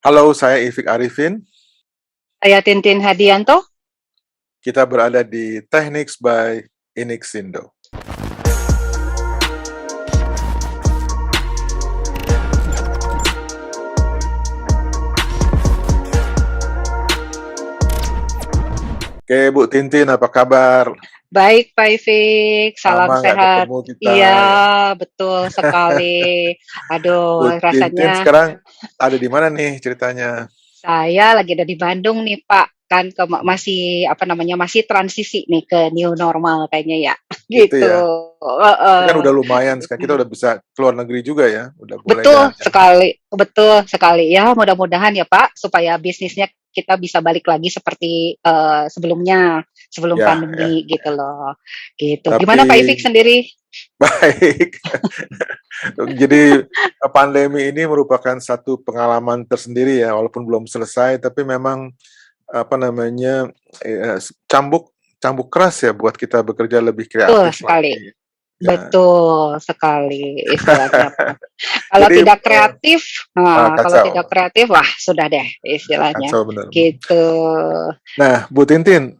Halo, saya Ifik Arifin. Saya Tintin Hadianto. Kita berada di Techniques by Inixindo. Oke, Bu Tintin, apa kabar? Baik, Pak Ifik. Salam Lama nggak sehat. ketemu kita Iya, ya. betul sekali. Bu Aduh, Tintin rasanya sekarang ada di mana nih ceritanya? saya lagi ada di Bandung nih, Pak. Kan masih apa namanya masih transisi nih ke new normal kayaknya ya, Gitu gitu. ya. Tapi kan Heeh. udah lumayan sekarang kita udah bisa keluar negeri juga ya, udah boleh Betul jalan-jalan. sekali, betul sekali. Ya, mudah-mudahan ya Pak, supaya bisnisnya kita bisa balik lagi seperti sebelumnya, sebelum Ya, ya. pandemi gitu loh. Gitu. Tapi Gimana Pak Ifik sendiri? baik. Jadi pandemi ini merupakan satu pengalaman tersendiri ya, walaupun belum selesai, tapi memang apa namanya, cambuk cambuk keras ya buat kita bekerja lebih Betul kreatif sekali. lagi, ya. Betul sekali istilahnya, Pak. Kalau Jadi, tidak kreatif, nah, kalau kacau tidak kreatif, wah sudah deh istilahnya. kacau bener. Gitu. Nah, Bu Tintin,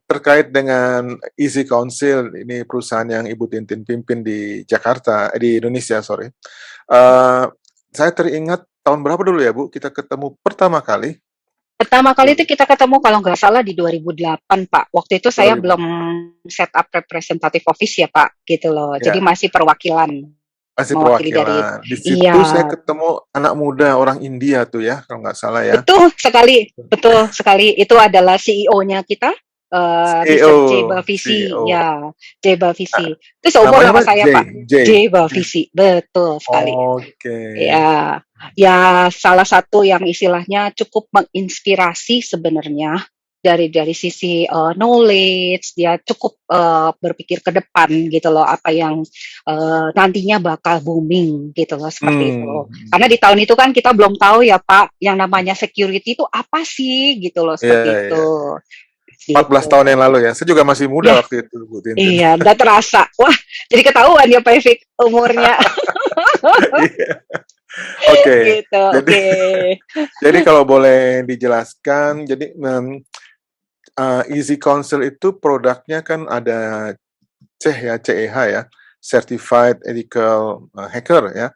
terkait dengan Easy Council, ini perusahaan yang Ibu Tintin pimpin di Jakarta, di Indonesia, sorry. Saya teringat tahun berapa dulu ya, Bu, kita ketemu pertama kali? Pertama kali itu Dua kita ketemu kalau nggak salah di 2008, Pak. Waktu itu saya 2000, belum set up representative office ya, Pak, gitu loh. Jadi ya. masih perwakilan, Masih mewakili dari perwakilan. Di situ saya iya, ketemu anak muda orang India tuh ya, kalau nggak salah ya. betul sekali, betul sekali. Itu adalah CEO-nya kita, Mr. J CEO, Bavisi, CEO. ya, J Ah, Bavisi. Itu seumur namanya sama apa? saya, Pak. J. J Bavisi, betul sekali. Oke. Ya, ya salah satu yang istilahnya cukup menginspirasi sebenarnya dari sisi knowledge dia cukup berpikir ke depan gitu loh apa yang nantinya bakal booming gitu loh seperti itu. Karena Hmm. di tahun itu kan kita belum tahu ya Pak yang namanya security itu apa sih gitu loh Iya, seperti iya. itu. 14 Gitu. tahun yang lalu ya. Saya juga masih muda Ya, waktu itu, Bu Tintin. iya, udah terasa. Wah, jadi ketahuan ya Pak Efik umurnya Iya. Oke. gitu. Jadi Oke. jadi kalau boleh dijelaskan, jadi Easy Council itu produknya kan ada CEH ya, Certified Ethical Hacker ya.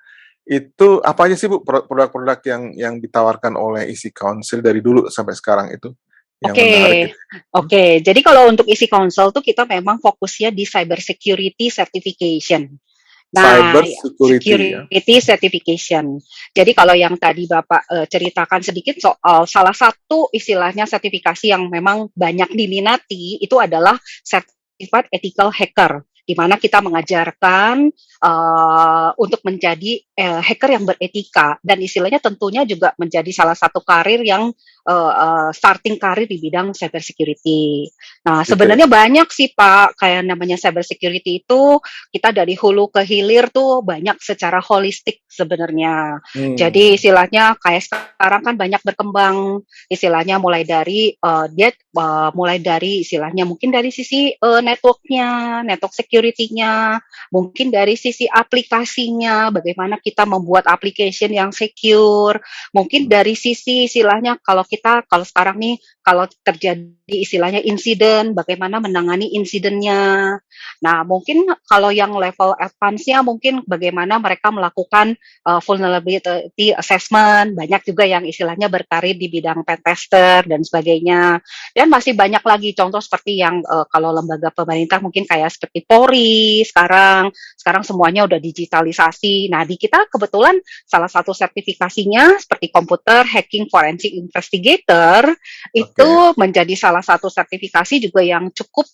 Itu apa aja sih Bu produk-produk yang ditawarkan oleh Easy Council dari dulu sampai sekarang itu yang Oke, menarik gitu? Hmm? oke. Jadi kalau untuk isi konsol tuh kita memang fokusnya di cyber security certification. Nah, Cyber ya, security ya. security certification. Jadi kalau yang tadi Bapak ceritakan sedikit soal salah satu istilahnya sertifikasi yang memang banyak diminati itu adalah Certified Ethical Hacker, di mana kita mengajarkan untuk menjadi hacker yang beretika dan istilahnya tentunya juga menjadi salah satu karir yang starting karir di bidang cyber security. Nah, Gitu ya. sebenarnya banyak sih Pak, kayak namanya cyber security itu kita dari hulu ke hilir tuh banyak secara holistik sebenarnya. Jadi Hmm. istilahnya kayak sekarang kan banyak berkembang istilahnya mulai dari dia mulai dari istilahnya mungkin dari sisi networknya, network security-nya, mungkin dari sisi aplikasinya, bagaimana kita membuat application yang secure, mungkin dari sisi istilahnya kalau sekarang nih kalau terjadi istilahnya insiden, bagaimana menangani insidennya. Nah, mungkin kalau yang level advance-nya mungkin bagaimana mereka melakukan vulnerability assessment, banyak juga yang istilahnya berkarir di bidang pen tester dan sebagainya. Dan masih banyak lagi contoh seperti yang kalau lembaga pemerintah mungkin kayak seperti Polri sekarang semuanya udah digitalisasi. Nah, di kita kebetulan salah satu sertifikasinya seperti komputer hacking forensic investigator itu Oke. menjadi salah satu sertifikasi juga yang cukup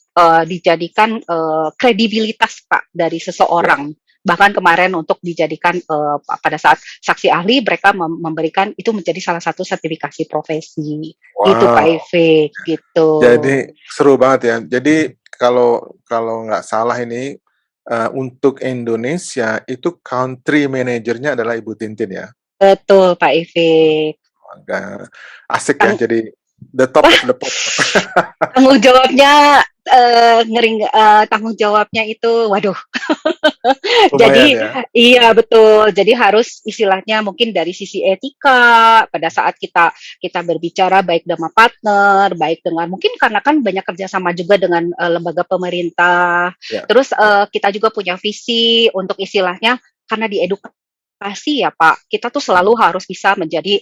dijadikan kredibilitas Pak dari Ya. seseorang. Bahkan kemarin untuk dijadikan pada saat saksi ahli mereka memberikan itu menjadi salah satu sertifikasi profesi. Gitu Pak Wow. Ive, gitu. Jadi seru banget ya. Jadi kalau kalau nggak salah ini untuk Indonesia itu country manajernya adalah Ibu Tintin ya. Betul Pak Ive. Agak asik ya. Kan Jadi the top of the pop. Tanggung jawabnya, tanggung jawabnya itu waduh. Lumayan Jadi ya. iya betul, jadi harus istilahnya mungkin dari sisi etika pada saat kita kita berbicara baik dengan partner, baik dengan mungkin karena kan banyak kerjasama juga dengan, lembaga pemerintah, Ya, terus, ya, kita juga punya visi untuk istilahnya karena di edukasi ya Pak, kita tuh selalu harus bisa menjadi,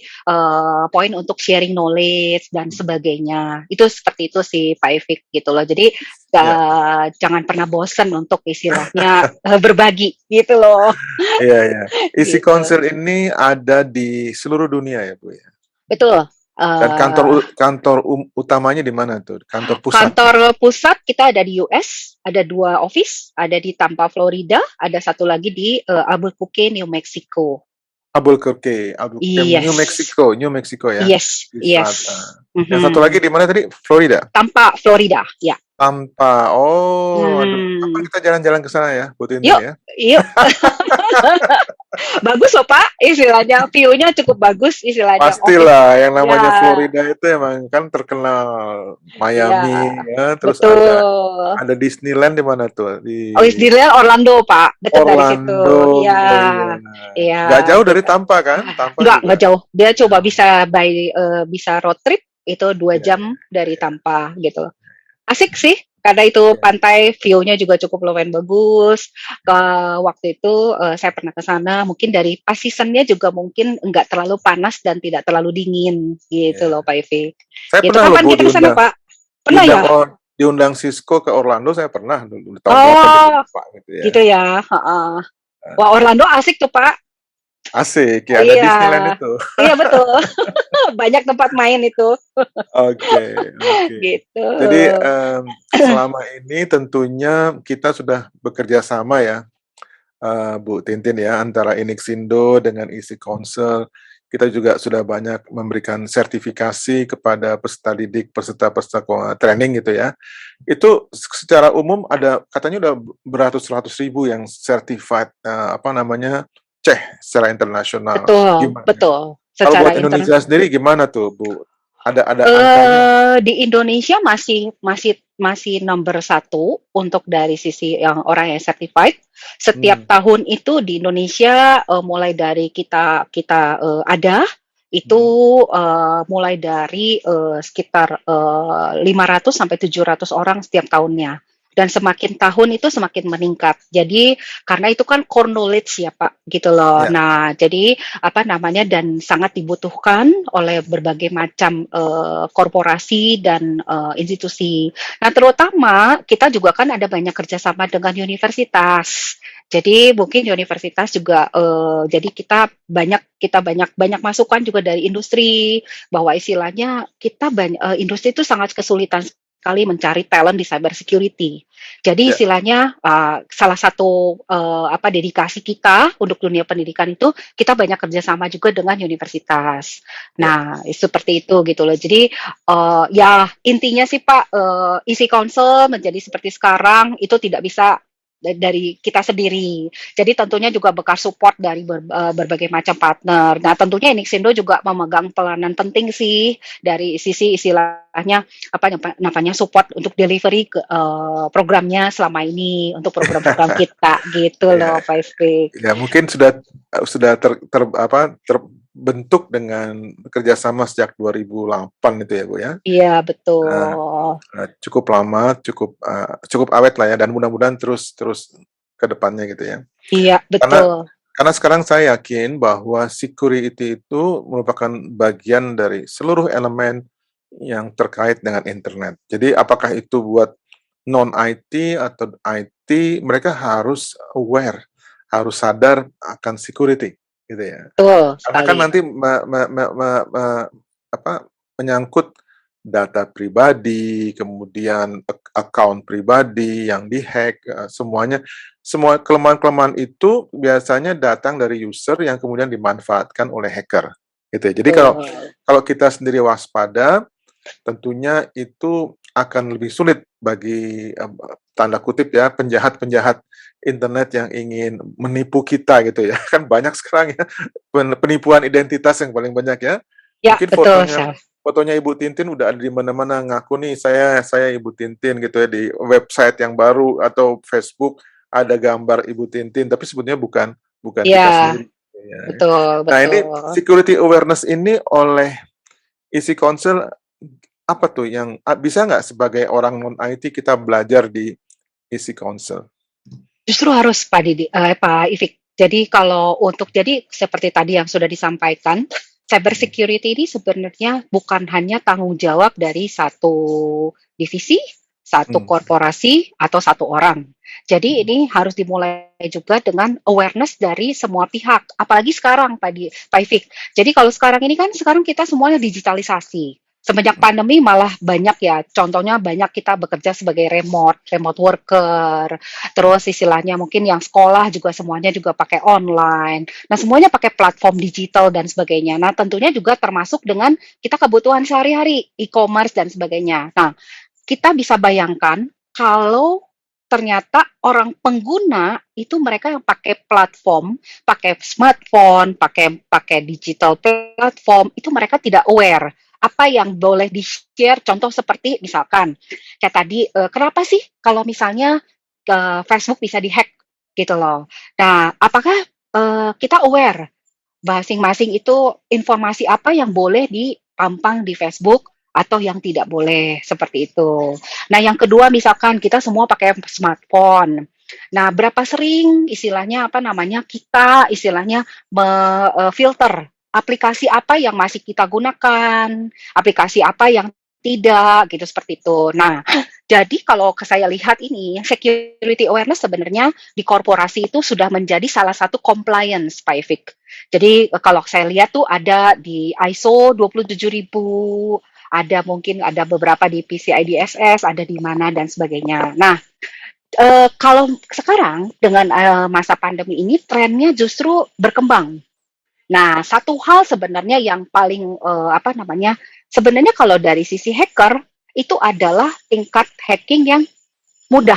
poin untuk sharing knowledge dan sebagainya. Itu seperti itu sih Pak Evik gitu loh. Jadi, ya, jangan pernah bosan untuk istilahnya, berbagi gitu loh. iya, iya. Isi Gitu. Council ini ada di seluruh dunia ya, Bu, ya? Betul, Dan kantor eee, kantor utamanya di mana tuh? Kantor pusatnya? kantor pusat kita ada di US, ada 2 office, ada di Tampa, Florida, ada satu lagi di, Albuquerque, New Mexico. Albuquerque, New Yes, Mexico, New Mexico ya, yes, di yes. selatan. Yang satu lagi Mhm. di mana tadi? Florida? Tampa, Florida, ya. Tampa. Oh, aduh, kapan Mhm. kita jalan-jalan ke sana ya, Bu Tintin Yuk ya? yuk. Bagus loh Pak, istilahnya view-nya cukup bagus istilahnya, office Pastilah, yang namanya ya, Florida itu emang kan terkenal ya, Miami ya, terus betul. ada Disneyland di mana tuh? Di Oh, Disneyland Orlando, Pak, deket dari situ. Orlando. Iya, Iya. iya, Nggak jauh dari gitu. Tampa kan? Tampa Enggak juga. jauh. Dia coba Jauh. bisa road trip itu 2 Iya, jam dari Tampa gitu. Asik sih, karena itu iya, pantai, view-nya juga cukup lumayan bagus. Waktu itu, saya pernah ke sana, mungkin dari pas season-nya juga mungkin enggak terlalu panas dan tidak terlalu dingin, gitu iya. loh, Pak Ivy. Saya Itu pernah loh kapan Bu kita ke sana, Pak? Pernah diundang ya? oh diundang Cisco ke Orlando saya pernah dulu tahun berapa gitu Oh, lupa gitu ya. gitu ya, heeh. Wah, Eee, Orlando asik tuh, Pak. Asik ya ada Iya, Disneyland itu. iya betul, banyak tempat main itu, Oke, oke. gitu. Jadi, selama ini tentunya kita sudah bekerja sama ya, Bu Tintin ya, antara Inixindo dengan Isi Council. Kita juga sudah banyak memberikan sertifikasi kepada peserta didik, peserta-peserta training gitu ya. Itu secara umum ada katanya udah beratus-ratus ribu yang certified, apa namanya, C secara internasional. Betul Gimana? betul, Kalau secara buat Indonesia sendiri gimana tuh, Bu? Ada angkanya? Di Indonesia masih masih masih nomor satu untuk dari sisi yang orang yang certified. Setiap Hmm, tahun itu di Indonesia, mulai dari kita kita, ada, itu, mhm. mulai dari, sekitar, 500 sampai 700 orang setiap tahunnya. Dan semakin tahun itu semakin meningkat. Jadi, karena itu kan core knowledge ya Pak, gitu loh. Ya, Nah, jadi apa namanya, dan sangat dibutuhkan oleh berbagai macam, korporasi dan, institusi. Nah, terutama kita juga kan ada banyak kerjasama dengan universitas. Jadi mungkin universitas juga, jadi kita banyak banyak masukan juga dari industri, bahwa istilahnya industri itu sangat kesulitan sekali mencari talent di cyber security. Jadi ya, istilahnya, salah satu, dedikasi kita untuk dunia pendidikan itu, kita banyak kerjasama juga dengan universitas. ya. Nah, seperti itu gitu loh. Jadi, ya intinya sih Pak, isi council menjadi seperti sekarang itu tidak bisa dari kita sendiri. Jadi tentunya juga bekas support dari berbagai macam partner. Nah, tentunya Inixindo juga memegang peranan penting sih dari sisi istilahnya apa namanya support untuk delivery programnya selama ini untuk program-program kita gitu Ya, loh Pak Ifik. ya mungkin sudah terbentuk dengan kerjasama sejak 2008 itu ya, Bu, ya? Iya Eee betul. cukup lama, cukup awet lah ya dan mudah-mudahan terus terus ke depannya gitu ya. Iya Karena betul. karena sekarang saya yakin bahwa security itu merupakan bagian dari seluruh elemen yang terkait dengan internet. Jadi apakah itu buat non-IT atau IT, mereka harus aware, harus sadar akan security, gitu ya. Betul Karena kan sekali. nanti apa, menyangkut data pribadi, kemudian account pribadi yang dihack, semuanya semua kelemahan-kelemahan itu biasanya datang dari user yang kemudian dimanfaatkan oleh hacker, gitu ya. Jadi kalau Betul. kalau kita sendiri waspada, tentunya itu akan lebih sulit bagi, tanda kutip ya, penjahat-penjahat internet yang ingin menipu kita gitu ya. Kan banyak sekarang ya penipuan identitas yang paling banyak ya. Ya Mungkin betul fotonya Sal. fotonya Ibu Tintin udah ada di mana-mana, ngaku nih saya Ibu Tintin gitu ya, di website yang baru atau Facebook ada gambar Ibu Tintin, tapi sebetulnya bukan bukan kita Iya, sendiri, ya. betul Nah, ini betul. security awareness ini oleh isi Council apa tuh yang bisa nggak sebagai orang non-IT kita belajar di isi Council? Justru harus Pak Ifik. Jadi kalau untuk jadi seperti tadi yang sudah disampaikan, cyber Mhm, security ini sebenarnya bukan hanya tanggung jawab dari satu divisi, satu mhm, korporasi, atau satu orang. Jadi mhm, ini harus dimulai juga dengan awareness dari semua pihak. Apalagi sekarang tadi Pak Ifik. Jadi kalau sekarang ini kan sekarang kita semuanya digitalisasi. Semenjak pandemi malah banyak ya, contohnya banyak kita bekerja sebagai remote worker, terus istilahnya mungkin yang sekolah juga semuanya juga pakai online. Nah, semuanya pakai platform digital dan sebagainya. Nah, tentunya juga termasuk dengan kita kebutuhan sehari-hari, e-commerce dan sebagainya. Nah, kita bisa bayangkan kalau ternyata orang pengguna itu mereka yang pakai platform, pakai smartphone, pakai pakai digital platform, itu mereka tidak aware apa yang boleh di-share. Contoh seperti misalkan kayak tadi, kenapa sih kalau misalnya Facebook bisa di-hack gitu loh. Nah, apakah kita aware masing-masing itu informasi apa yang boleh dipampang di Facebook atau yang tidak boleh, seperti itu. Nah, yang kedua misalkan kita semua pakai smartphone. Nah, berapa sering istilahnya apa namanya kita istilahnya filter aplikasi apa yang masih kita gunakan, aplikasi apa yang tidak gitu seperti itu. Nah, jadi kalau saya lihat ini security awareness sebenarnya di korporasi itu sudah menjadi salah satu compliance Pak Ifik. Jadi kalau saya lihat tuh ada di ISO 27000, ada mungkin ada beberapa di PCI DSS, ada di mana dan sebagainya. Nah, kalau sekarang dengan masa pandemi ini trennya justru berkembang. Nah, satu hal sebenarnya yang paling apa namanya? Sebenarnya kalau dari sisi hacker itu adalah tingkat hacking yang mudah,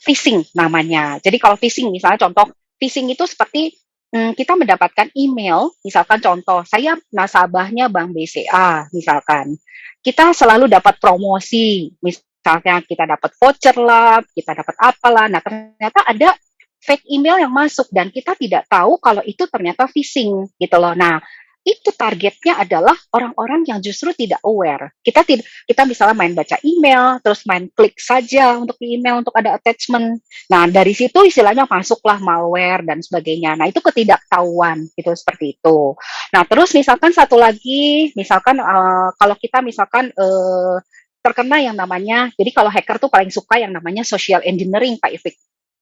phishing namanya. Jadi kalau phishing misalnya contoh phishing itu seperti kita mendapatkan email, misalkan contoh saya nasabahnya Bank BCA misalkan. Kita selalu dapat promosi, misalnya kita dapat voucher lah, kita dapat apalah. Nah, ternyata ada fake email yang masuk dan kita tidak tahu kalau itu ternyata phishing gitu loh. Nah, itu targetnya adalah orang-orang yang justru tidak aware. Kita misalnya main baca email, terus main klik saja untuk di email untuk ada attachment. Nah, dari situ istilahnya masuklah malware dan sebagainya. Nah, itu ketidaktahuan gitu seperti itu. Nah, terus misalkan satu lagi, misalkan kalau kita misalkan terkena yang namanya, jadi kalau hacker tuh paling suka yang namanya social engineering Pak Ifik.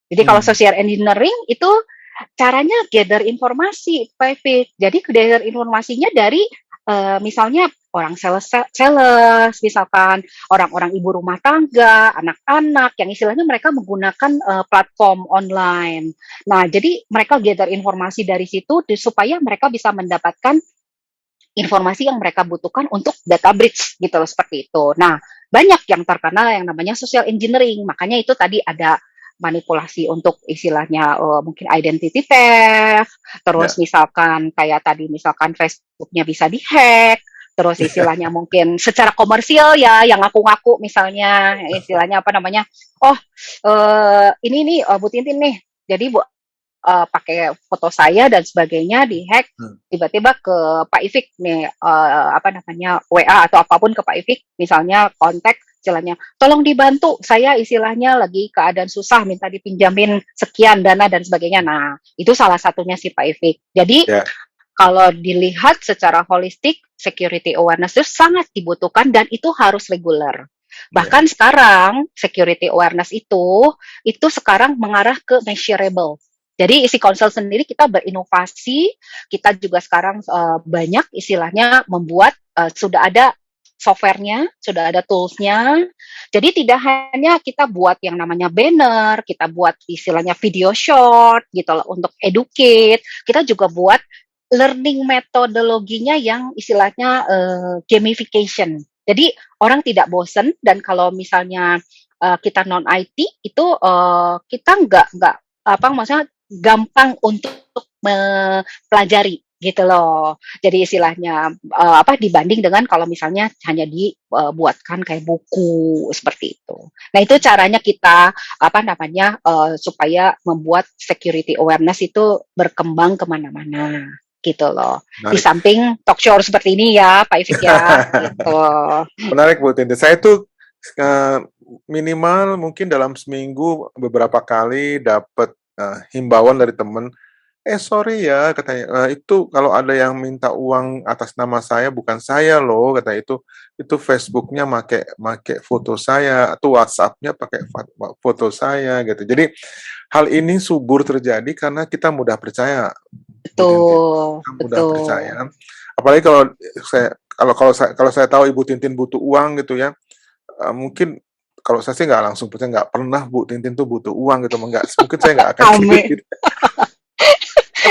Jadi kalau mhm, social engineering itu caranya gather informasi, Pak. Jadi gather informasinya dari misalnya orang sales, misalkan orang-orang ibu rumah tangga, anak-anak yang istilahnya mereka menggunakan platform online. Nah, jadi mereka gather informasi dari situ supaya mereka bisa mendapatkan informasi yang mereka butuhkan untuk data breach gitu loh seperti itu. Nah, banyak yang terkena yang namanya social engineering. Makanya itu tadi ada manipulasi untuk istilahnya mungkin identity theft, terus ya. misalkan kayak tadi misalkan Facebooknya bisa dihack, terus istilahnya mungkin secara komersial ya yang ngaku-ngaku misalnya istilahnya apa namanya, oh ini nih Bu Tintin nih, jadi Bu pakai foto saya dan sebagainya di-hack, Hmm, tiba-tiba ke Pak Ifik nih, apa namanya, WA atau apapun ke Pak Ifik, misalnya kontak istilahnya, "Tolong dibantu, saya istilahnya lagi keadaan susah, minta dipinjamin sekian dana," dan sebagainya. Nah, itu salah satunya si Pak Ifik. Jadi, ya, kalau dilihat secara holistik, security awareness itu sangat dibutuhkan dan itu harus reguler. ya, Bahkan sekarang security awareness itu sekarang mengarah ke measurable. Jadi isi konsel sendiri kita berinovasi, kita juga sekarang banyak istilahnya membuat sudah ada softwarenya, sudah ada toolsnya. Jadi tidak hanya kita buat yang namanya banner, kita buat istilahnya video short gitu loh untuk educate, kita juga buat learning metodologinya yang istilahnya gamification. Jadi orang tidak bosen dan kalau misalnya kita non IT itu kita nggak apa maksudnya gampang untuk mempelajari gitu loh. Jadi istilahnya, dibanding dengan kalau misalnya hanya dibuatkan kayak buku, seperti itu. Nah, itu caranya kita, supaya membuat security awareness itu berkembang kemana mana gitu loh. Di Menarik. samping talk show seperti ini ya, Pak Ifik ya, gitu. Menarik Bu Tintin. Saya tuh minimal mungkin dalam seminggu beberapa kali dapat himbauan dari temen, sorry ya katanya, itu kalau ada yang minta uang atas nama saya bukan saya loh katanya itu Facebooknya make foto saya atau WhatsAppnya pakai foto saya gitu. Jadi hal ini subur terjadi karena kita mudah percaya, Bu Tintin. Betul, Kita mudah betul. percaya. Apalagi kalau saya tahu Ibu Tintin butuh uang gitu ya, mungkin kalau saya sih nggak langsung percaya, nggak pernah Bu Tintin tuh butuh uang gitu, mungkin saya nggak akan kirim Amin. gitu.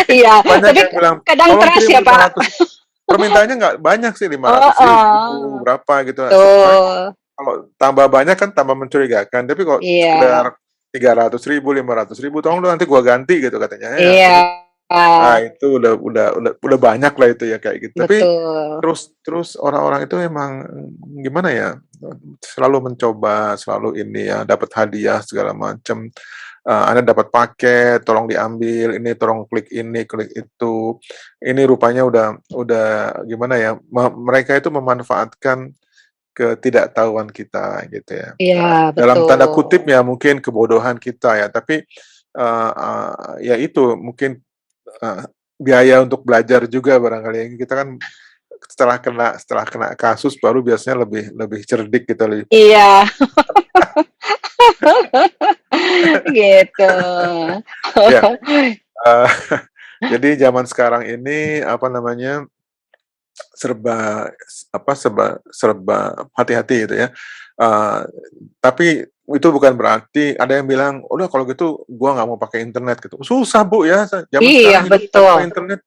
Iya, Banyak tapi yang bilang, kadang "Tolong trust kirim ya, Pak. 500." Permintaannya nggak banyak sih, 500.000, Heeh, berapa gitu. Sebenarnya betul. kalau tambah banyak kan tambah mencurigakan, tapi kalau sekedar Iya, 300.000, 500.000, "Tolong dong nanti gua ganti," gitu katanya ya. Itu, iya, itu udah banyak lah itu ya kayak gitu. Tapi betul. terus terus orang-orang itu emang gimana ya, selalu mencoba, selalu ini ya, dapat hadiah segala macam. Anda dapat paket, tolong diambil, ini tolong klik ini, klik itu. Ini rupanya udah gimana ya, mereka itu memanfaatkan ketidaktahuan kita gitu ya. Iya, Dalam tanda kutip betul. ya mungkin kebodohan kita ya, tapi ya itu mungkin eee, biaya untuk belajar juga barangkali. Kita kan setelah kena kasus baru biasanya lebih lebih cerdik kita Iya, gitu. ya, eee, jadi zaman sekarang ini apa namanya, serba serba hati-hati gitu ya. Eee, tapi itu bukan berarti ada yang bilang, "Udah kalau gitu gua nggak mau pakai internet," gitu. Susah Bu ya, zaman Iya, sekarang hidup tanpa betul. internet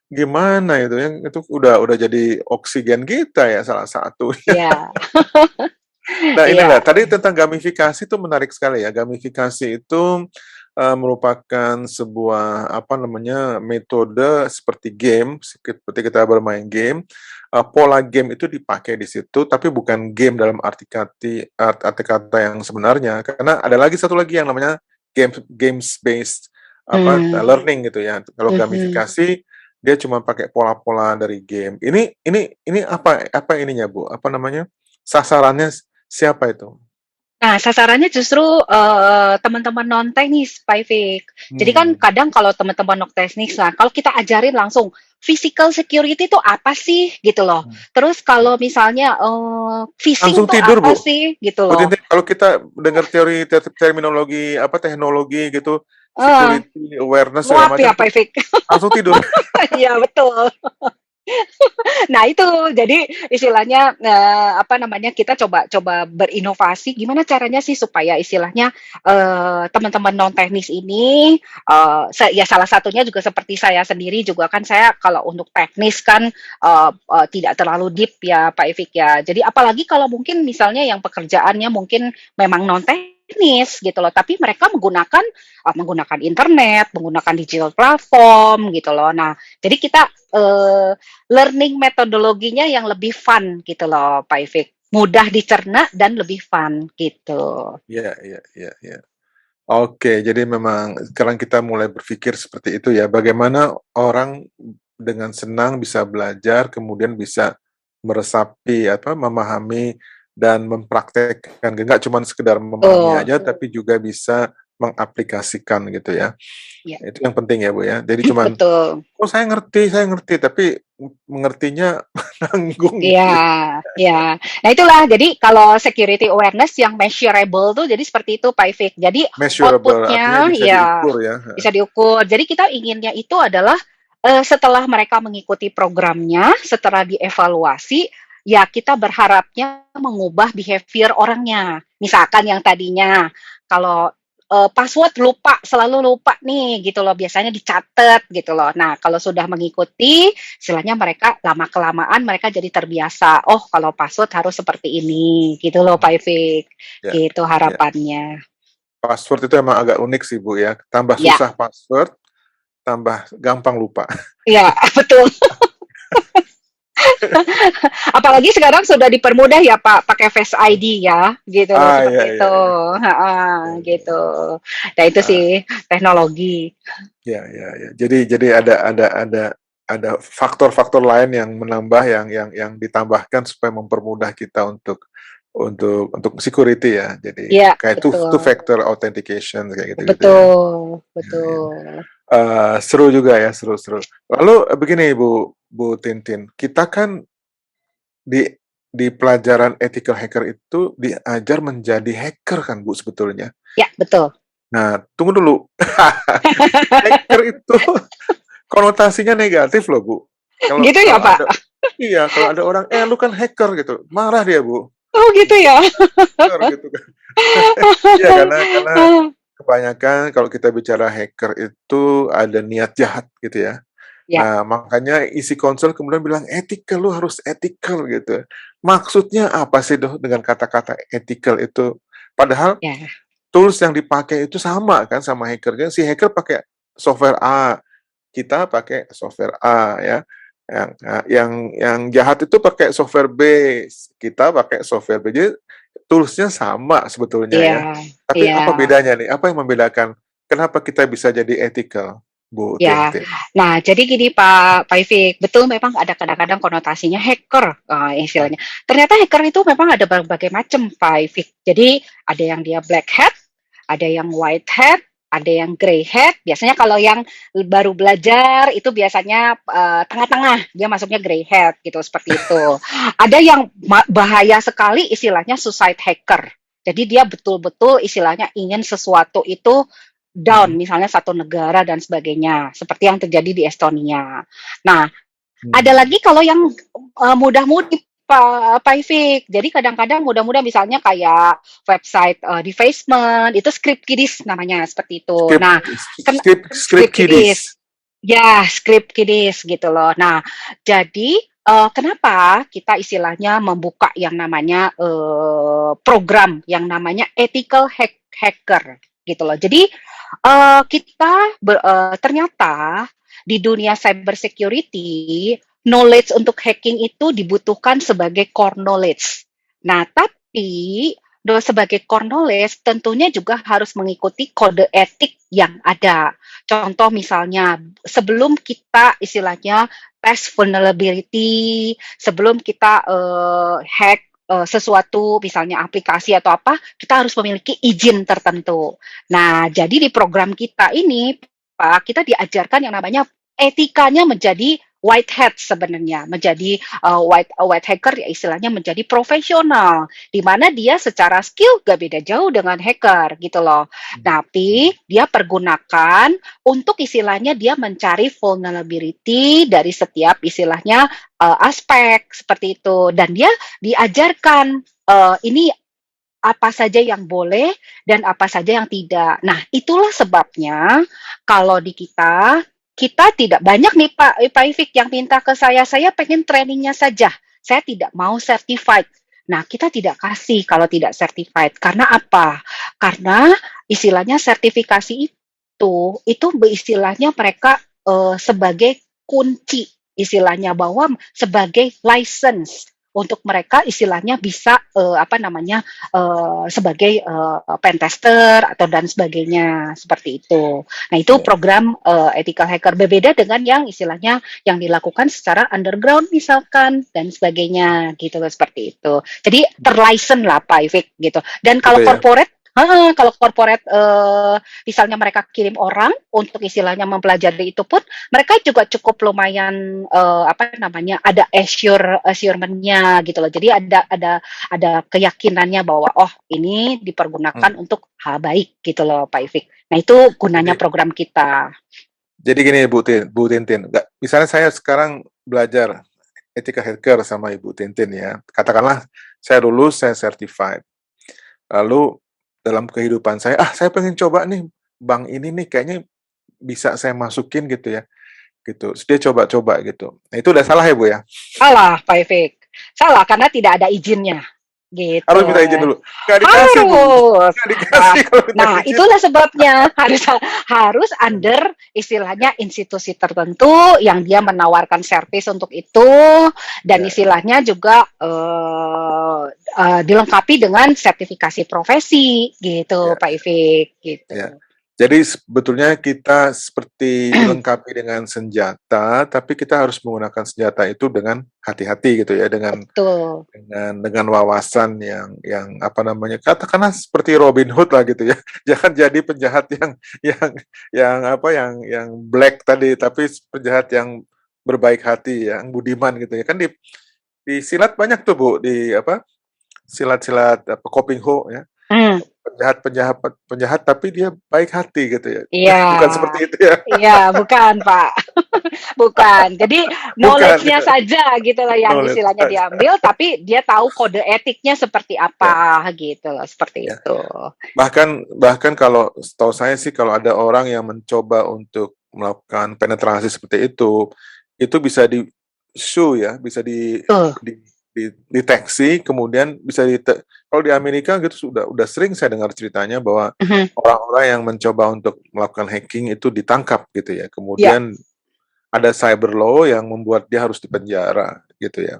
gimana itu ya, itu udah jadi oksigen kita ya salah satunya. Iya, Nah inilah, iya. tadi tentang gamifikasi itu menarik sekali ya. Gamifikasi itu, merupakan sebuah, apa namanya, metode seperti game, seperti kita bermain game, pola game itu dipakai di situ, tapi bukan game dalam arti kata yang sebenarnya. Karena ada lagi satu lagi yang namanya games based, Mmm, learning gitu ya. Kalau mhm. gamifikasi, dia cuma pakai pola-pola dari game. Ini apa ininya, Bu, apa namanya, sasarannya siapa itu? Nah, sasarannya justru, teman-teman non-teknis, Pak Ifik. Jadi kan Hmm. kadang kalau teman-teman non-teknis, nah kalau kita ajarin langsung, physical security itu apa sih? Gitu loh. Hmm. Terus kalau misalnya, phishing Langsung tuh tidur, apa Bu. sih? Gitu Bu loh. Tintin, kalau kita dengar teori terminologi, teknologi gitu, Heeh, security, awareness segala nguap macam ya, Pak tuh Ifik? langsung tidur. Iya, betul. Nah itu, jadi istilahnya, kita coba coba berinovasi, gimana caranya sih supaya istilahnya, teman-teman non teknis ini, ya salah satunya juga seperti saya sendiri juga kan saya kalau untuk teknis kan, tidak terlalu deep ya Pak Ifik ya. Jadi apalagi kalau mungkin misalnya yang pekerjaannya mungkin memang non teknis gitu loh, tapi mereka menggunakan internet, menggunakan digital platform gitu loh. Nah, jadi kita, learning metodologinya yang lebih fun gitu loh, Pak Ifik. Mudah dicerna dan lebih fun gitu. Iya iya iya iya. Oke, jadi memang sekarang kita mulai berpikir seperti itu ya, bagaimana orang dengan senang bisa belajar, kemudian bisa meresapi, memahami dan mempraktekkan, nggak cuma sekedar memahami Betul, aja, tapi juga bisa mengaplikasikan gitu ya. iya, Itu yang penting ya, Bu, ya. Jadi cuman, betul. "Oh saya ngerti," tapi mengertinya nanggung Iya, gitu ya. iya. Nah itulah, jadi kalau security awareness yang measurable tuh jadi seperti itu, Pak Ifik. Jadi Measurable artinya output-nya bisa ya diukur ya, bisa diukur. Jadi kita inginnya itu adalah, setelah mereka mengikuti programnya, setelah dievaluasi, ya kita berharapnya mengubah behavior orangnya. Misalkan yang tadinya kalau, password lupa, selalu lupa nih gitu loh, biasanya dicatat gitu loh. Nah, kalau sudah mengikuti, istilahnya mereka lama-kelamaan mereka jadi terbiasa, "Oh, kalau password harus seperti ini," gitu loh, Pak Ifik. ya Gitu ya. harapannya. Password itu emang agak unik sih, Bu, ya. Tambah Ya, susah password, tambah gampang lupa. Iya, betul. Apalagi sekarang sudah dipermudah ya Pak, pakai Face ID ya, gitu loh, Iya seperti iya itu. iya. Heeh, Iya iya gitu. iya. Nah itu Heeh, sih teknologi. iya iya iya. Jadi ada faktor-faktor lain yang menambah yang ditambahkan supaya mempermudah kita untuk security ya. Jadi Iya, kayak two betul. factor authentication kayak gitu-gitu ya. Betul, Iya iya. betul. Seru juga ya, seru-seru. Lalu begini Bu Tintin, kita kan di pelajaran ethical hacker itu diajar menjadi hacker kan Bu sebetulnya. Ya, betul. Nah, tunggu dulu. Hacker itu konotasinya negatif loh, Bu. Kalau Gitu ya kalau Pak? ada iya, kalau ada orang, "Eh, lu kan hacker," gitu, marah dia, Bu. Oh gitu ya? Hacker gitu kan. Iya, karena kebanyakan kalau kita bicara hacker itu ada niat jahat gitu ya. Ya, Nah, makanya isi konsel kemudian bilang, "Ethical, lu harus ethical," gitu. Maksudnya apa sih dengan kata-kata ethical itu? Padahal ya, tools yang dipakai itu sama kan sama hacker-nya, si hacker pakai software A, kita pakai software A ya. Yang jahat itu pakai software B, kita pakai software B. Jadi tools-nya sama sebetulnya iya, ya. Tapi iya. apa bedanya nih? Apa yang membedakan? Kenapa kita bisa jadi ethical, Bu Ya, Tintin? nah jadi gini Pak Taufik, betul memang ada kadang-kadang konotasinya hacker Hmm. istilahnya. Ternyata hacker itu memang ada berbagai macam Pak Taufik. Jadi ada yang dia black hat, ada yang white hat, ada yang grey hat. Biasanya kalau yang baru belajar itu biasanya tengah-tengah, dia masuknya grey hat gitu seperti itu. Ada yang bahaya sekali istilahnya suicide hacker. Jadi dia betul-betul istilahnya ingin sesuatu itu down, Mhm. misalnya satu negara dan sebagainya, seperti yang terjadi di Estonia. Nah, ada Hmm. lagi kalau yang mudah-mudi Pak Ifik. Jadi kadang-kadang mudah-mudah misalnya kayak website defacement, itu script kiddies namanya seperti itu. Script Nah, kan script script kiddies. kiddies. Ya, script kiddies gitu loh. Nah, jadi kenapa kita istilahnya membuka yang namanya program yang namanya ethical hacker gitu loh. Jadi kita ternyata di dunia cyber security, knowledge untuk hacking itu dibutuhkan sebagai core knowledge. Nah, tapi sebagai core knowledge tentunya juga harus mengikuti kode etik yang ada. Contoh misalnya, sebelum kita istilahnya tes vulnerability, sebelum kita hack sesuatu, misalnya aplikasi atau apa, kita harus memiliki izin tertentu. Nah, jadi di program kita ini, Pak, kita diajarkan yang namanya etikanya menjadi white hat sebenarnya, menjadi white hacker ya istilahnya menjadi profesional, di mana dia secara skill gak beda jauh dengan hacker gitu loh. Tapi dia pergunakan untuk istilahnya dia mencari vulnerability dari setiap istilahnya aspek seperti itu, dan dia diajarkan ini apa saja yang boleh dan apa saja yang tidak. Nah, itulah sebabnya kalau di kita tidak banyak nih Pak Ifik yang minta ke saya pengen trainingnya saja. Saya tidak mau certified. Nah, kita tidak kasih kalau tidak certified. Karena apa? Karena istilahnya sertifikasi itu istilahnya mereka sebagai kunci istilahnya bahwa sebagai license untuk mereka istilahnya bisa apa namanya sebagai pentester atau dan sebagainya seperti itu. Nah itu Ya. program ethical hacker berbeda dengan yang istilahnya yang dilakukan secara underground misalkan dan sebagainya gitu seperti itu. Jadi terlicense lah Pak Ifik gitu. Dan Gitu kalau ya. corporate kalau corporate misalnya mereka kirim orang untuk istilahnya mempelajari itu pun mereka juga cukup lumayan apa namanya ada assurement-nya gitu loh. Jadi ada keyakinannya bahwa oh ini Hmm. dipergunakan untuk hal baik gitu loh Pak Ifik. Nah itu gunanya Jadi program kita. gini Bu Tintin, misalnya saya sekarang belajar etika hacker sama Ibu Tintin ya. Katakanlah saya lulus, saya certified. Lalu dalam kehidupan saya, saya pengen coba nih bank ini nih kayaknya bisa saya masukin gitu ya, gitu. Terus dia coba-coba gitu. Nah itu udah salah ya Bu ya? Salah Pak Ifik. Salah karena tidak ada izinnya. gitu. Harus minta izin dulu. Nggak dikasih, Bu. Harus. Nggak dikasih kalau minta Nah, izin. itulah sebabnya harus under istilahnya institusi tertentu yang dia menawarkan servis untuk itu, dan Ya, istilahnya juga dilengkapi dengan sertifikasi profesi gitu, ya, Pak Ivik gitu. ya. Jadi sebetulnya kita seperti dilengkapi dengan senjata, tapi kita harus menggunakan senjata itu dengan hati-hati gitu ya, Betul. dengan wawasan yang apa namanya, katakanlah seperti Robin Hood lah gitu ya. Jangan jadi penjahat yang yang apa, yang black tadi, tapi penjahat yang berbaik hati, yang budiman gitu ya. Kan di silat banyak tuh Bu, di apa, silat-silat apa, Koping Ho ya. Hmm. Penjahat-penjahat penjahat tapi dia baik hati gitu ya. Iya, Bukan seperti itu ya. iya, bukan Pak, bukan. Jadi Bukan knowledge-nya ya, saja gitu loh yang knowledge istilahnya saja. diambil, tapi dia tahu kode etiknya seperti Ya, apa gitu loh, seperti ya. itu. Bahkan bahkan kalau setahu saya sih kalau ada orang yang mencoba untuk melakukan penetrasi seperti itu bisa di-sue ya, bisa Tuh. dideteksi, kemudian bisa kalau di Amerika gitu udah sering saya dengar ceritanya bahwa Mhm. orang-orang yang mencoba untuk melakukan hacking itu ditangkap gitu ya. Ya, Kemudian ada cyber law yang membuat dia harus dipenjara gitu ya.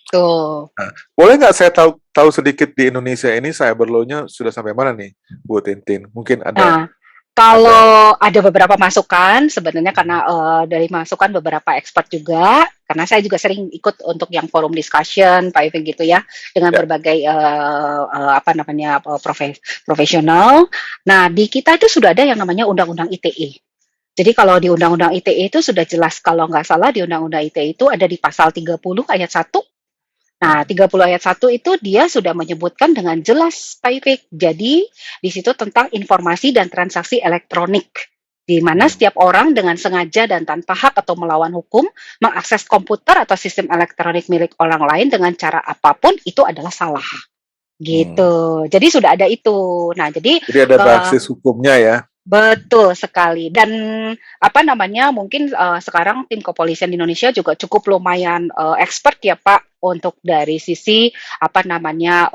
tuh. Nah, boleh nggak saya tahu tahu sedikit di Indonesia ini cyber law-nya sudah sampai mana nih, Bu Tintin? Mungkin ada Nah, ada kalau ada beberapa masukan sebenarnya karena dari masukan beberapa expert juga, karena saya juga sering ikut untuk yang forum discussion, Pak Ivan gitu ya, dengan ya, berbagai apa namanya profesional. Nah, di kita itu sudah ada yang namanya Undang-Undang ITE. Jadi kalau di Undang-Undang ITE itu sudah jelas kalau nggak salah di Undang-Undang ITE itu ada di pasal 30 ayat 1. Nah, 30 ayat 1 itu dia sudah menyebutkan dengan jelas, Pak Ipik. Jadi, di situ tentang informasi dan transaksi elektronik, di mana hmm, setiap orang dengan sengaja dan tanpa hak atau melawan hukum mengakses komputer atau sistem elektronik milik orang lain dengan cara apapun itu adalah salah. hmm. Gitu. Jadi sudah ada itu. Nah, jadi Jadi ada eh, basis hukumnya ya. betul sekali. Dan apa namanya, mungkin sekarang tim kepolisian di Indonesia juga cukup lumayan expert ya Pak untuk dari sisi apa namanya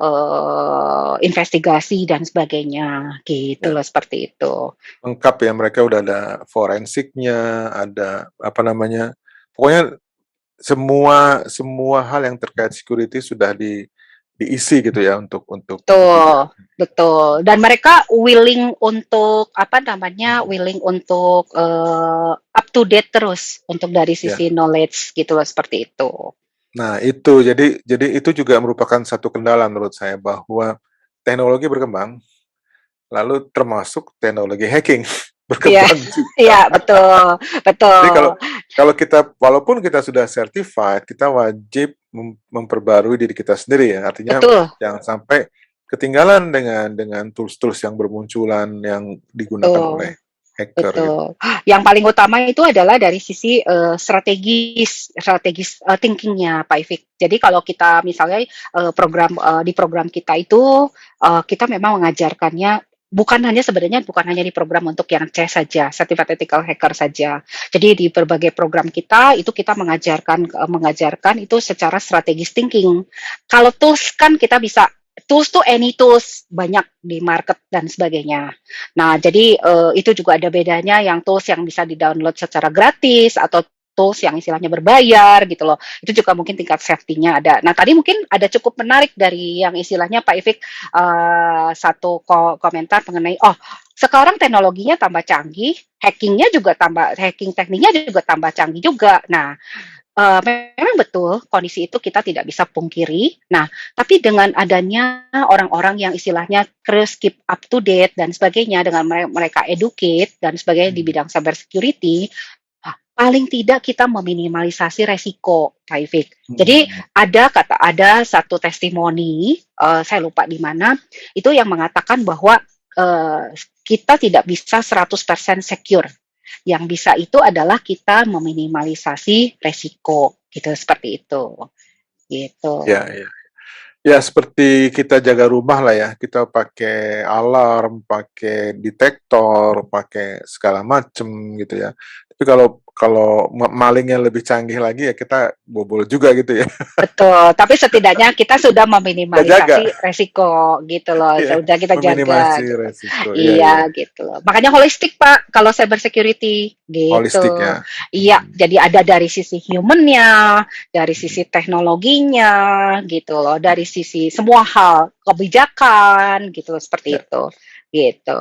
investigasi dan sebagainya gitu Ya, loh seperti itu. lengkap ya, mereka udah ada forensiknya, ada apa namanya, pokoknya semua semua hal yang terkait security sudah diisi gitu ya untuk Betul, dijaga. betul. Dan mereka willing untuk apa namanya, willing untuk up to date terus untuk dari Ya. sisi knowledge gitu loh seperti itu. Nah, itu jadi itu juga merupakan satu kendala menurut saya bahwa teknologi berkembang, lalu termasuk teknologi hacking Iya, berkembang juga. iya betul, Jadi betul, kalau kalau kita walaupun kita sudah certified, kita wajib memperbarui diri kita sendiri ya. Artinya betul, jangan sampai ketinggalan dengan tools-tools yang bermunculan yang digunakan betul. oleh hacker gitu. Betul. Yang paling utama itu adalah dari sisi strategis strategis thinking-nya Pak Ivik. Jadi kalau kita misalnya di program kita itu kita memang mengajarkannya bukan hanya di program untuk yang C saja, Certified Ethical Hacker saja. Jadi di berbagai program kita itu kita mengajarkan itu secara strategis thinking. Kalau tools kan kita bisa tools tuh any tools banyak di market dan sebagainya. Nah, jadi itu juga ada bedanya yang tools yang bisa di-download secara gratis atau tools yang istilahnya berbayar gitu loh. Itu juga mungkin tingkat safety-nya ada. Nah, tadi mungkin ada cukup menarik dari yang istilahnya Pak Ifik satu komentar mengenai oh, sekarang teknologinya tambah canggih, hacking tekniknya juga tambah canggih juga. Nah, memang betul kondisi itu kita tidak bisa pungkiri. Nah, tapi dengan adanya orang-orang yang istilahnya terus keep up to date dan sebagainya, dengan mereka educate dan sebagainya di Hmm. bidang cyber security, paling tidak kita meminimalisasi resiko, Pak Ifik. Jadi Hmm. ada satu testimoni, saya lupa di mana, itu yang mengatakan bahwa kita tidak bisa 100% secure. Yang bisa itu adalah kita meminimalisasi resiko, gitu, seperti itu, gitu. Ya, ya. Ya seperti kita jaga rumah lah ya, kita pakai alarm, pakai detektor, pakai segala macem gitu ya. Tapi kalau kalau malingnya lebih canggih lagi ya kita bobol juga gitu ya. Betul, tapi setidaknya kita sudah Kita jaga, meminimalisasi resiko gitu loh, iya, sudah kita jaga meminimasi gitu. resiko, iya iya, Iya gitu loh. Makanya holistik Pak kalau cyber security holistik gitu. ya. Iya, Mhm, jadi ada dari sisi human-nya, dari sisi teknologinya gitu loh, dari sisi semua hal, kebijakan gitu seperti ya. itu. Gitu.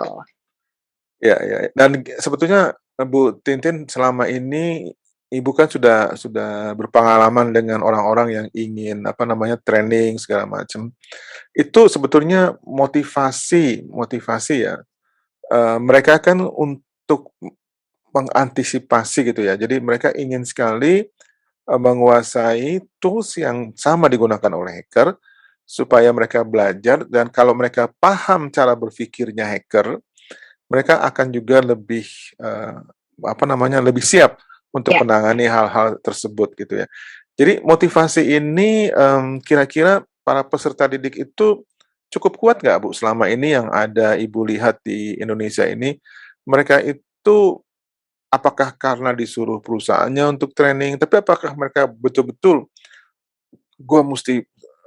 Ya, ya, dan sebetulnya Bu Tintin selama ini Ibu kan sudah berpengalaman dengan orang-orang yang ingin apa namanya training segala macam. Itu sebetulnya motivasi motivasi ya. Mereka kan untuk mengantisipasi gitu ya. Jadi mereka ingin sekali menguasai tools yang sama digunakan oleh hacker supaya mereka belajar dan kalau mereka paham cara berpikirnya hacker, mereka akan juga lebih, eee, apa namanya, lebih siap untuk Ya. menangani hal-hal tersebut gitu ya. Jadi motivasi ini, kira-kira para peserta didik itu cukup kuat nggak Bu selama ini yang ada Ibu lihat di Indonesia ini? Mereka itu apakah karena disuruh perusahaannya untuk training, tapi apakah mereka betul-betul, "Gua musti,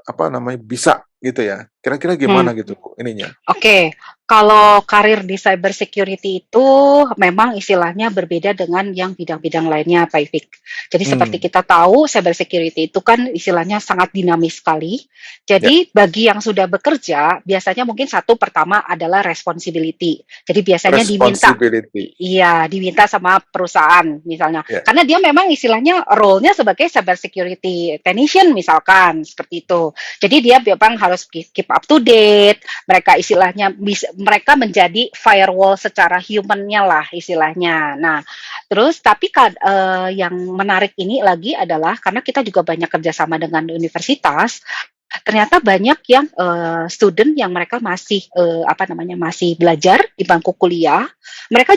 apa namanya, bisa," gitu ya? Kira-kira Hmm. gimana gitu Bu ininya? Oke, kalau karir di cyber security itu memang istilahnya berbeda dengan yang bidang-bidang lainnya, Pak Ifik. Jadi seperti Hmm, kita tahu, cyber security itu kan istilahnya sangat dinamis sekali. ya, Jadi bagi yang sudah bekerja, biasanya mungkin satu pertama adalah responsibility. Jadi biasanya diminta responsibility, iya, diminta sama perusahaan misalnya. ya. Karena dia memang istilahnya role-nya sebagai cyber security technician misalkan, seperti itu. Jadi dia memang harus keep up to date, mereka istilahnya mereka menjadi firewall secara human-nya lah istilahnya. Nah, terus tapi yang menarik ini lagi adalah karena kita juga banyak kerjasama dengan universitas, ternyata banyak yang student yang mereka masih apa namanya masih belajar di bangku kuliah, mereka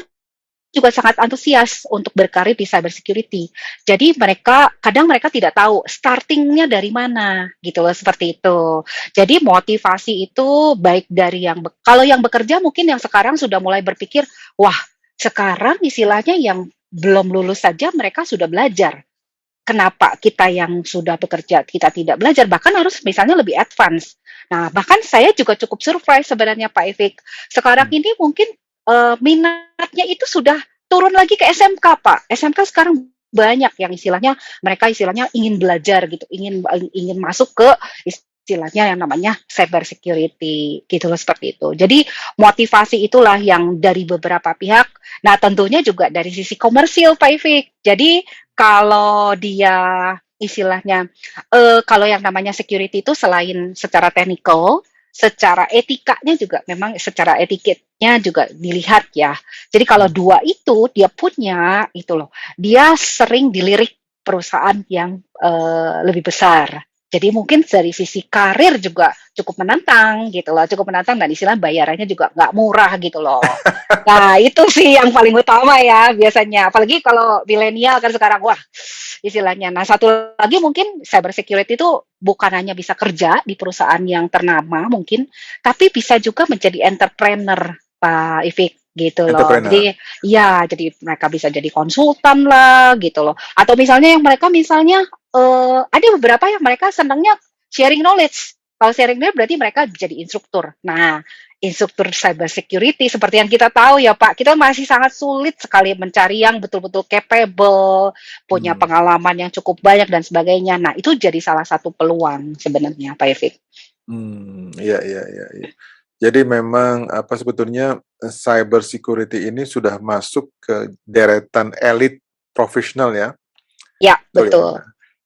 juga sangat antusias untuk berkarir di cyber security. Jadi kadang mereka tidak tahu startingnya dari mana gitu loh seperti itu. Jadi motivasi itu baik dari kalau yang bekerja mungkin yang sekarang sudah mulai berpikir, wah sekarang istilahnya yang belum lulus saja mereka sudah belajar. Kenapa kita yang sudah bekerja kita tidak belajar bahkan harus misalnya lebih advance. Nah bahkan saya juga cukup surprise sebenarnya Pak Ifik. Sekarang Hmm. ini mungkin minatnya itu sudah turun lagi ke SMK, Pak. SMK sekarang banyak yang mereka istilahnya ingin belajar gitu, ingin ingin masuk ke istilahnya yang namanya cyber security gitu loh seperti itu. Jadi motivasi itulah yang dari beberapa pihak. Nah, tentunya juga dari sisi komersil Pak Ifik. Jadi kalau dia istilahnya kalau yang namanya security itu selain secara teknikal, secara etikanya juga memang secara etiketnya juga dilihat ya. Jadi kalau Hmm. dua itu dia punya itu loh, dia sering dilirik perusahaan yang lebih besar. Jadi mungkin dari sisi karir juga cukup menantang gitu loh, cukup menantang dan istilah bayarannya juga nggak murah gitu loh. Nah itu sih yang paling utama ya biasanya, apalagi kalau milenial kan sekarang wah istilahnya. Nah, satu lagi mungkin cyber security itu bukan hanya bisa kerja di perusahaan yang ternama mungkin, tapi bisa juga menjadi entrepreneur, Pak Ifik gitu loh. Entrepreneur. Jadi ya, jadi mereka bisa jadi konsultan lah gitu loh. Atau misalnya yang mereka misalnya ada beberapa yang mereka senangnya sharing knowledge. Kalau sharing knowledge berarti mereka jadi instruktur. Nah, instruktur cyber security seperti yang kita tahu ya Pak, kita masih sangat sulit sekali mencari yang betul-betul capable, punya Hmm. pengalaman yang cukup banyak dan sebagainya. Nah, itu jadi salah satu peluang sebenarnya, Pak Evik. Iya iya iya iya. Jadi memang, apa, sebetulnya, cyber security ini sudah masuk ke deretan elit profesional ya, Ya, betul ya? betul.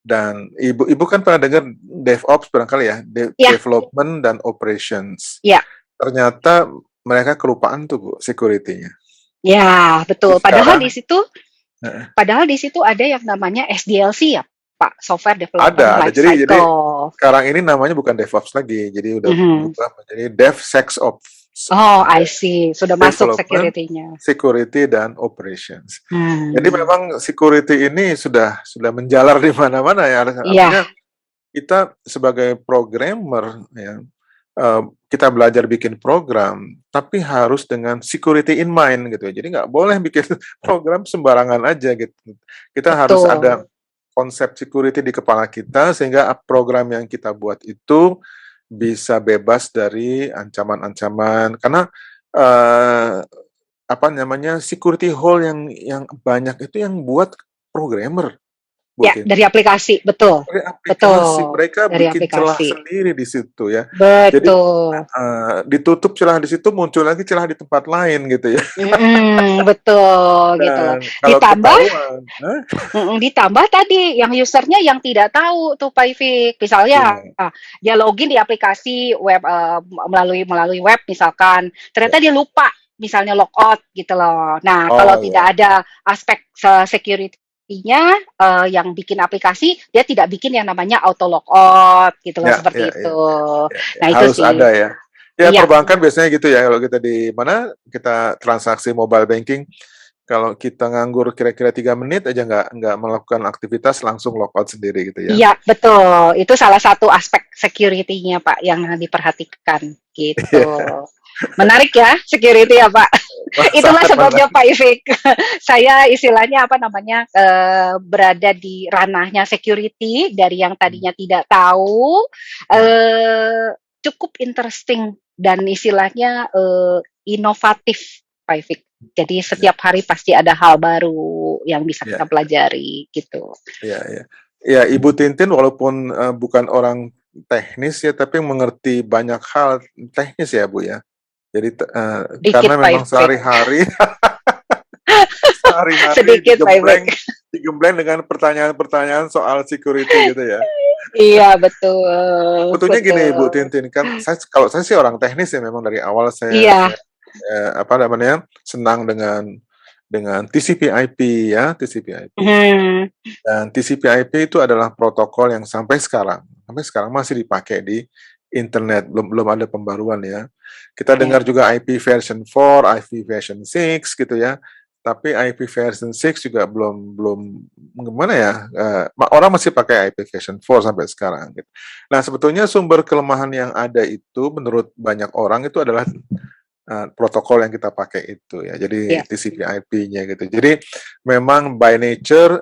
Dan Ibu kan pernah dengar DevOps barangkali ya, Ya, development dan operations. ya, Ternyata mereka kelupaan tuh Bu, security-nya. ya, Jadi betul. sekarang heeh, Padahal di situ ada yang namanya SDLC ya, Pak, Software Development ada. Life Jadi Cycle. sekarang ini namanya bukan DevOps lagi, jadi udah Mhm. berubah menjadi DevSecOps. Oh, I Ada see. Sudah masuk development, security-nya. security, dan operations. Jadi Hmm. memang security ini sudah menjalar di mana-mana ya, Iya, artinya kita sebagai programmer ya, kita belajar bikin program, tapi harus dengan security in mind gitu ya. Jadi nggak boleh bikin program sembarangan aja gitu. Kita harus ada betul. konsep security di kepala kita sehingga program yang kita buat itu bisa bebas dari ancaman-ancaman. Karena eh, apa namanya security hole yang banyak itu yang buat programmer, Bu Ya, dari Tintin. aplikasi, betul. Dari aplikasi, Betul, mereka dari bikin celah aplikasi. sendiri di situ ya. Jadi, Betul. ditutup celah di situ, muncul lagi celah di tempat lain gitu ya. Mhm, betul, gitu loh. Dan kalau Ditambah ketahuan ditambah tadi yang usernya yang tidak tahu tuh Pak Ivik, misalnya iya, dia login di aplikasi web, melalui web misalkan, iya. ternyata dia lupa misalnya logout gitu loh. Nah, kalau Oh, iya, tidak ada aspek security-nya, yang bikin aplikasi, dia tidak bikin yang namanya auto logout gitu loh, iya, iya, seperti iya, itu. iya, iya, Nah, itu harus sih. ada ya. Ya Iya, perbankan biasanya gitu ya, kalau kita di mana, kita transaksi mobile banking, kalau kita nganggur kira-kira 3 menit aja nggak melakukan aktivitas, langsung logout sendiri gitu ya. iya, betul. Itu salah satu aspek security-nya, Pak, yang diperhatikan, gitu. Iya, Menarik ya, security ya, Pak. Itulah sangat sebabnya menarik. Pak Ifik, saya istilahnya apa namanya, berada di ranahnya security dari yang Mmm, tadinya tidak tahu, iya, cukup interesting dan istilahnya, inovatif, Pak Ifik. Jadi iya, setiap hari pasti ada hal baru yang bisa iya, kita pelajari, gitu. iya, iya. Iya, Ibu Tintin walaupun, bukan orang teknis ya, tapi mengerti banyak hal teknis ya, Bu, ya? Jadi karena Dikit Pak memang Ifik, sehari-hari sehari-hari sedikit Pak Ifik. digembleng dengan pertanyaan-pertanyaan soal security gitu ya. Iya, betul, Sebetulnya gini Bu betul. Tintin, kan kalau saya sih orang teknis ya, memang dari awal Iya, apa namanya, senang dengan TCP/IP ya, TCP/IP. mhm, Dan TCP/IP itu adalah protokol yang sampai sekarang masih dipakai di internet, belum belum ada pembaruan ya. Kita iya. dengar juga IP version 4, IP version 6 gitu ya. Tapi IP version 6 juga belum belum gimana ya, orang masih pakai IP version 4 sampai sekarang gitu. Nah, sebetulnya sumber kelemahan yang ada itu menurut banyak orang itu adalah protokol yang kita pakai itu ya, jadi Iya, TCP/IP-nya gitu. Jadi memang by nature,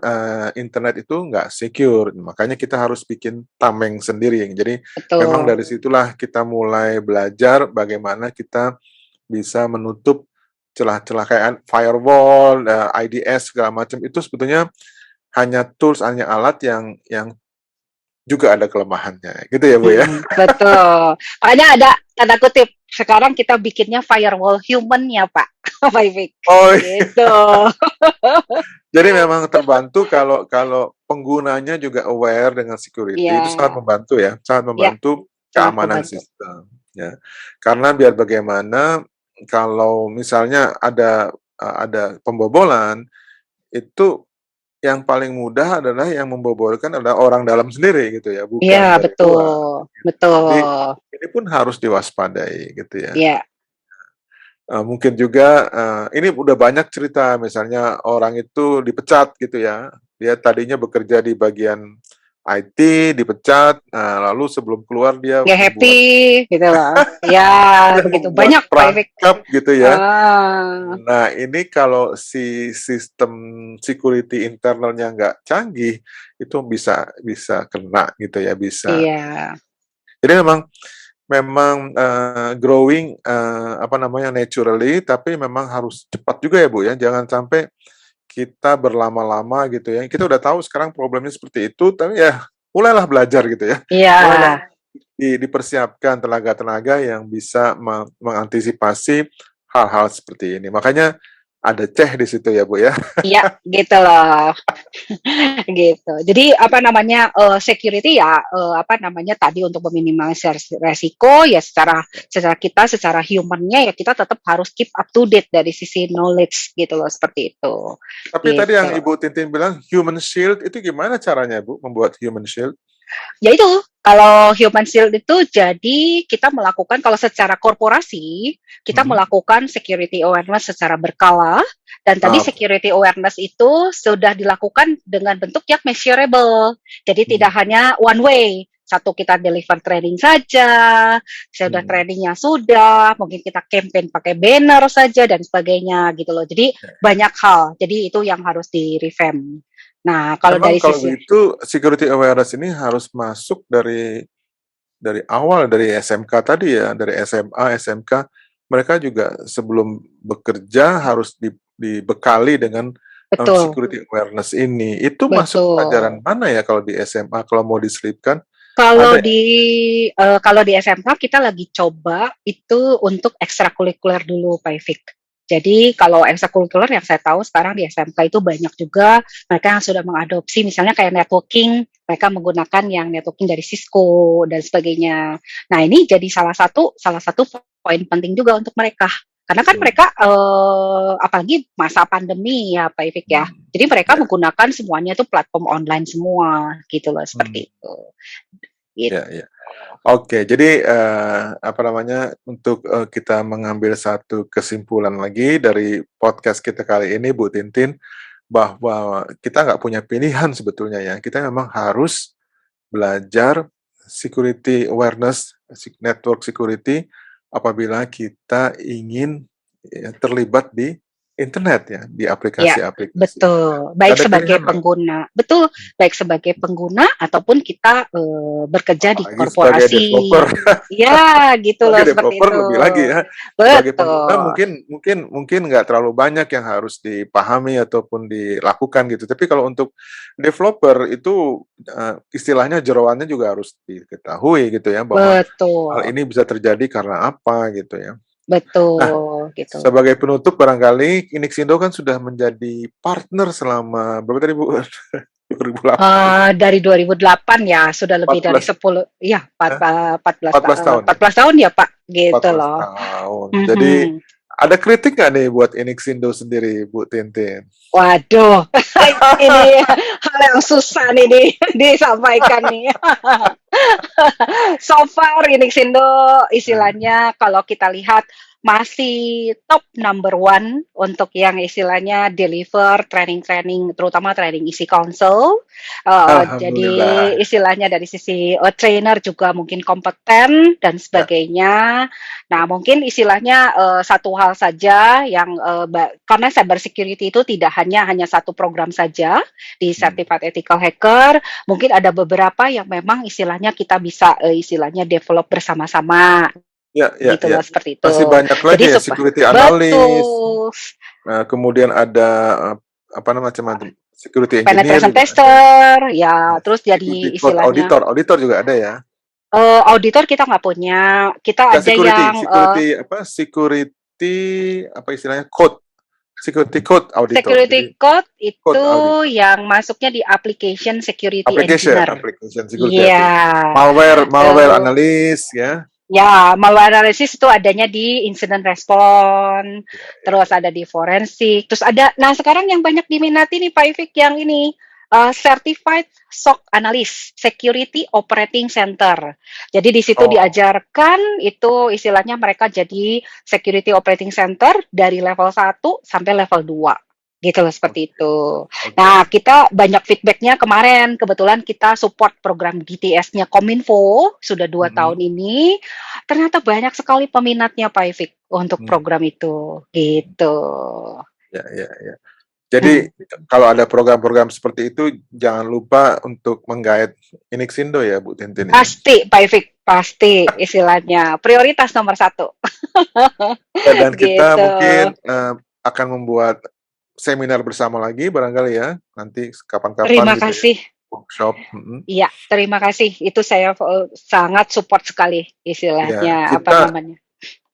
internet itu nggak secure, makanya kita harus bikin tameng sendiri. Jadi memang betul. dari situlah kita mulai belajar bagaimana kita bisa menutup celah-celah kayak firewall, IDS segala macam itu sebetulnya hanya tools, hanya alat yang juga ada kelemahannya, gitu ya, Bu, ya? Betul. Makanya ada tanda kutip, sekarang kita bikinnya firewall human-nya, Pak, Pak Ivik, Oh, gitu. jadi memang terbantu kalau kalau penggunanya juga aware dengan security, Iya, itu sangat membantu ya, sangat iya, membantu sangat keamanan membantu. sistem, ya. Karena biar bagaimana kalau misalnya ada pembobolan, itu yang paling mudah adalah yang membobolkan adalah orang dalam sendiri gitu ya, Iya, bukan dari luar. betul, betul. Jadi ini pun harus diwaspadai gitu ya. Iya, Mungkin juga, ini udah banyak cerita misalnya orang itu dipecat gitu ya, dia tadinya bekerja di bagian IT, dipecat, lalu sebelum keluar dia nggak happy, gitu loh. Iya, begitu. membuat Banyak, Pak Ivik. perangkap gitu ya. Ah, Nah, ini kalau si sistem security internalnya nggak canggih, itu bisa bisa kena gitu ya, bisa. iya, Jadi memang memang, growing, apa namanya, naturally, tapi memang harus cepat juga ya, Bu, ya. Jangan sampai kita berlama-lama gitu ya. Kita udah tahu sekarang problemnya seperti itu, tapi ya mulailah belajar gitu ya. iya. Mulailah dipersiapkan tenaga-tenaga yang bisa mengantisipasi hal-hal seperti ini. Makanya ada CEH di situ ya, Bu, ya. Iya, gitu loh. Gitu. Jadi apa namanya, security ya, apa namanya tadi untuk meminimalisir resiko ya secara secara kita secara human-nya ya kita tetap harus keep up to date dari sisi knowledge gitu loh, seperti itu, Tapi tadi gitu. yang Ibu Tintin bilang human shield itu gimana caranya, Bu, membuat human shield? Ya itu, kalau human shield itu jadi kita melakukan kalau secara korporasi, kita Mhm. melakukan security awareness secara berkala dan tadi Oke. security awareness itu sudah dilakukan dengan bentuk yang measurable. Jadi tidak Mhm. hanya one way, satu kita deliver training saja, sudah Mhm. trainingnya sudah, mungkin kita campaign pakai banner saja dan sebagainya gitu loh. Jadi banyak hal. Jadi itu yang harus di-revamp. Nah, kalau Memang dari kalau sisi begitu security awareness ini harus masuk dari awal, dari SMK tadi ya, dari SMA, SMK, mereka juga sebelum bekerja harus dibekali dengan, betul. security awareness ini. Itu masuk pelajaran Betul. mana ya kalau di SMA kalau mau diselipkan, Kalau ada ya? di kalau di SMK kita lagi coba itu untuk ekstrakurikuler dulu, Pak Ifik. Jadi kalau ekstrakurikuler yang saya tahu sekarang di SMK itu banyak juga mereka yang sudah mengadopsi misalnya kayak networking, mereka menggunakan yang networking dari Cisco dan sebagainya. Nah, ini jadi salah satu poin penting juga untuk mereka. Karena kan Hmm, mereka apalagi masa pandemi ya, Pak Ifik ya. hmm, Jadi mereka ya, menggunakan semuanya itu platform online semua gitu loh hmm, seperti itu. Gitu. ya, ya. Oke, jadi, apa namanya, untuk, kita mengambil satu kesimpulan lagi dari podcast kita kali ini, Bu Tintin, bahwa kita nggak punya pilihan sebetulnya ya, kita memang harus belajar security awareness, network security apabila kita ingin terlibat di internet ya, di Ya, aplikasi-aplikasi. betul. Nggak Baik ada sebagai pilihan lah, pengguna, betul. Baik sebagai pengguna ataupun kita bekerja di apalagi sebagai korporasi. developer. Ya, gitu loh Sebagai seperti developer itu. lebih lagi ya. Sebagai pengguna Betul, mungkin mungkin mungkin nggak terlalu banyak yang harus dipahami ataupun dilakukan gitu. Tapi kalau untuk developer itu, istilahnya jeroannya juga harus diketahui gitu ya, bahwa hal betul, ini bisa terjadi karena apa gitu ya. Nah, betul, gitu. sebagai penutup barangkali Inixindo kan sudah menjadi partner selama berapa tadi Bu? 2008, Dari 2008 ya, sudah lebih dari 14 10, ya, ya? 14 14 tahun ya? 14 tahun ya, Pak, gitu 14 loh. tahun. Jadi Mhm. ada kritik nggak nih buat Inixindo sendiri, Bu Tintin? Waduh, ini hal yang susah nih disampaikan nih. So far Inixindo Nah, istilahnya kalau kita lihat masih top number one untuk yang istilahnya deliver training-training, terutama training isi council. Jadi alhamdulillah. istilahnya dari sisi trainer juga mungkin kompeten dan Ya, sebagainya. Nah, mungkin istilahnya satu hal saja yang karena cyber security itu tidak hanya satu program saja di hmm. Certified Ethical Hacker, mungkin ada beberapa yang memang istilahnya kita bisa istilahnya develop bersama-sama Ya, ya, gitu ya. loh seperti Masih itu. banyak Jadi lagi ya security analyst, betul, kemudian ada apa namanya macam-macam security engineer penetration juga ada. tester ya, Nah, terus jadi security code istilahnya auditor, auditor juga ada ya. auditor kita nggak punya, kita Enggak ada security, yang security apa istilahnya code, security code auditor. security Jadi code code itu auditor. yang masuknya di application security Application, engineer. application security Iya, application. Malware tuh. analyst ya. Ya, malware analysis itu adanya di incident response, Ya, ya, terus ya. ada di forensik, terus ada, nah sekarang yang banyak diminati nih Pak Ifik yang ini, Certified SOC Analyst, Security Operating Center. Jadi di situ Oh, diajarkan itu istilahnya mereka jadi Security Operating Center dari level 1 sampai level 2. Gitu loh, seperti oke, itu. oke. Nah, kita banyak feedbacknya kemarin, kebetulan kita support program DTS-nya Kominfo, sudah 2 tahun Mhm, ini, ternyata banyak sekali peminatnya Pak Ifik untuk mhm. program itu, gitu. Ya, ya, ya. Jadi Mhm. kalau ada program-program seperti itu jangan lupa untuk menggait Inixindo ya Bu Tintin ya. Pasti Pak Ifik, pasti istilahnya prioritas nomor satu. Ya, dan kita Gitu. mungkin akan membuat seminar bersama lagi barangkali ya nanti kapan-kapan Terima gitu ya kasih. workshop. Mhm. Iya, terima kasih. Itu saya sangat support sekali Ya, istilahnya, apa kita namanya.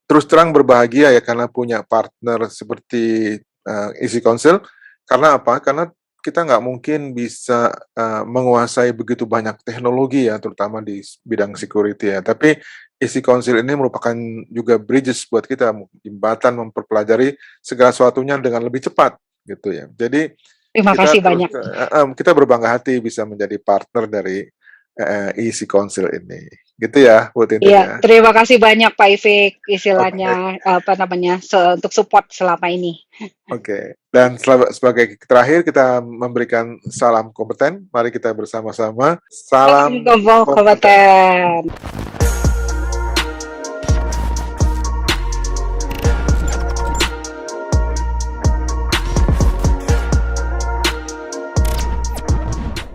terus terang berbahagia ya karena punya partner seperti Easy Council. Karena apa? Karena kita nggak mungkin bisa menguasai begitu banyak teknologi ya, terutama di bidang security ya. Tapi Easy Council ini merupakan juga bridges buat kita, jembatan mempelajari segala sesuatunya dengan lebih cepat gitu ya. Jadi Terima kita kasih terus banyak. kita berbangga hati bisa menjadi partner dari Easy Council ini. Gitu ya, Bu Tintin Iya, ya. terima kasih banyak Pak Ifik, Oke, istilahnya apa namanya untuk support selama ini. oke. Dan sebagai terakhir kita memberikan salam kompeten. Mari kita bersama-sama. Salam Salam kompeten. kompeten.